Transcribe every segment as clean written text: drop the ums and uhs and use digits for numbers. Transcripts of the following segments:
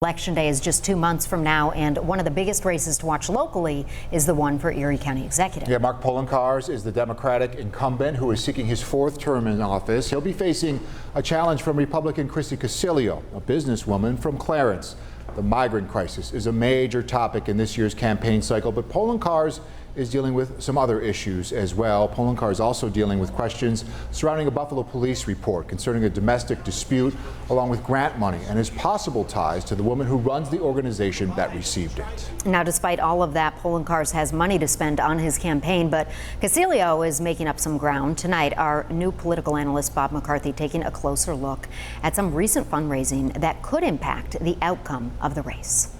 Election Day is just 2 months from now, and one of the biggest races to watch locally is the one for Erie County Executive. Yeah, Mark Poloncarz is the Democratic incumbent who is seeking his 4th term in office. He'll be facing a challenge from Republican Christy Casilio, a businesswoman from Clarence. The migrant crisis is a major topic in this year's campaign cycle, but Poloncarz is dealing with some other issues as well. Poloncarz is also dealing with questions surrounding a Buffalo police report concerning a domestic dispute, along with grant money and his possible ties to the woman who runs the organization that received it. Now, despite all of that, Poloncarz has money to spend on his campaign, but Casilio is making up some ground. Tonight, our new political analyst, Bob McCarthy, taking a closer look at some recent fundraising that could impact the outcome of the race.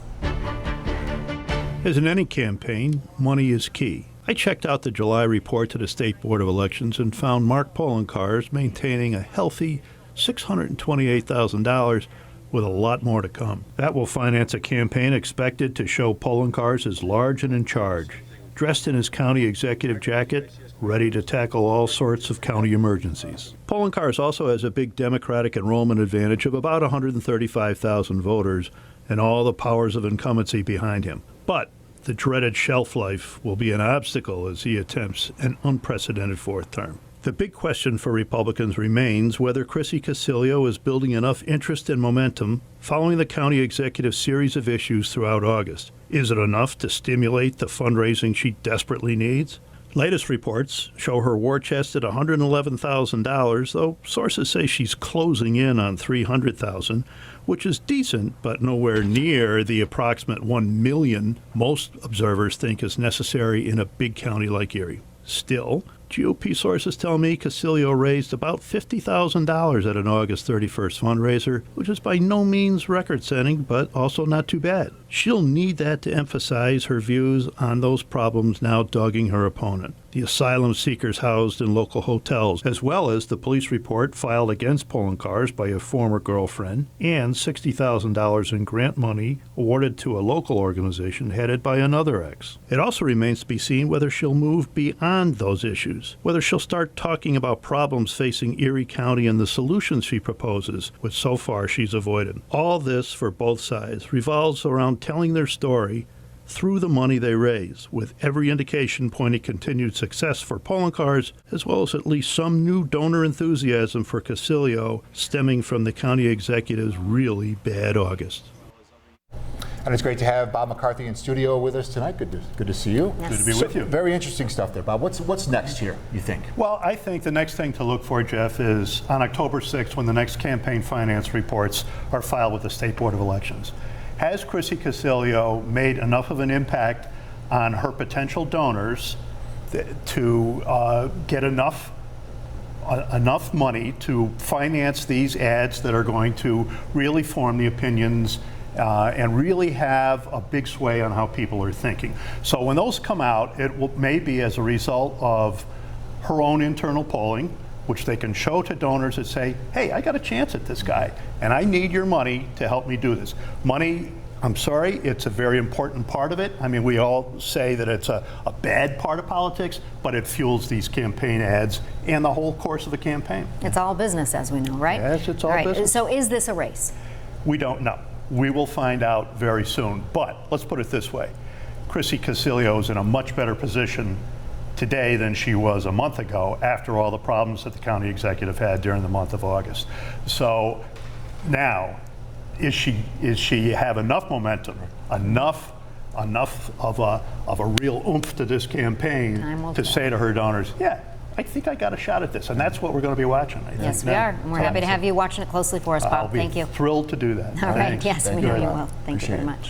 As in any campaign, money is key. I checked out the July report to the State Board of Elections and found Mark Poloncarz maintaining a healthy $628,000 with a lot more to come. That will finance a campaign expected to show Poloncarz as large and in charge, dressed in his county executive jacket, ready to tackle all sorts of county emergencies. Poloncarz also has a big Democratic enrollment advantage of about 135,000 voters and all the powers of incumbency behind him. But the dreaded shelf life will be an obstacle as he attempts an unprecedented 4th term. The big question for Republicans remains whether Christy Casilio is building enough interest and momentum following the county executive's series of issues throughout August. Is it enough to stimulate the fundraising she desperately needs? Latest reports show her war chest at $111,000, though sources say she's closing in on $300,000, which is decent, but nowhere near the approximate $1 million most observers think is necessary in a big county like Erie. Still, GOP sources tell me Casilio raised about $50,000 at an August 31st fundraiser, which is by no means record-setting, but also not too bad. She'll need that to emphasize her views on those problems now dogging her opponent. The asylum seekers housed in local hotels, as well as the police report filed against Poloncarz by a former girlfriend, and $60,000 in grant money awarded to a local organization headed by another ex. It also remains to be seen whether she'll move beyond those issues, whether she'll start talking about problems facing Erie County and the solutions she proposes, which so far she's avoided. All this, for both sides, revolves around telling their story through the money they raise, with every indication pointing continued success for Poloncarz, as well as at least some new donor enthusiasm for Casilio stemming from the county executive's really bad August. And it's great to have Bob McCarthy in studio with us tonight. Good to see you. Yes. Good to be with you. Very interesting stuff there, Bob. What's next here, you think? Well, I think the next thing to look for, Jeff, is on October 6th when the next campaign finance reports are filed with the State Board of Elections. Has Christy Casilio made enough of an impact on her potential donors to get enough money to finance these ads that are going to really form the opinions and really have a big sway on how people are thinking? So when those come out, may be as a result of her own internal polling, which they can show to donors that say, hey, I got a chance at this guy, and I need your money to help me do this. Money, I'm sorry, it's a very important part of it. I mean, we all say that it's a bad part of politics, but it fuels these campaign ads and the whole course of a campaign. It's all business, as we know, right? Yes, it's all business. So is this a race? We don't know. We will find out very soon. But let's put it this way. Christy Casilio is in a much better position today than she was a month ago after all the problems that the county executive had during the month of August. So now, is she have enough momentum, enough of a real oomph to this campaign to say to her donors, yeah, I think I got a shot at this, and that's what we're going to be watching. I think. Yes, we are. And we're happy to have you watching it closely for us, Bob. Thank you. Thrilled to do that. All right. Yes, we know you will. Thank you very much.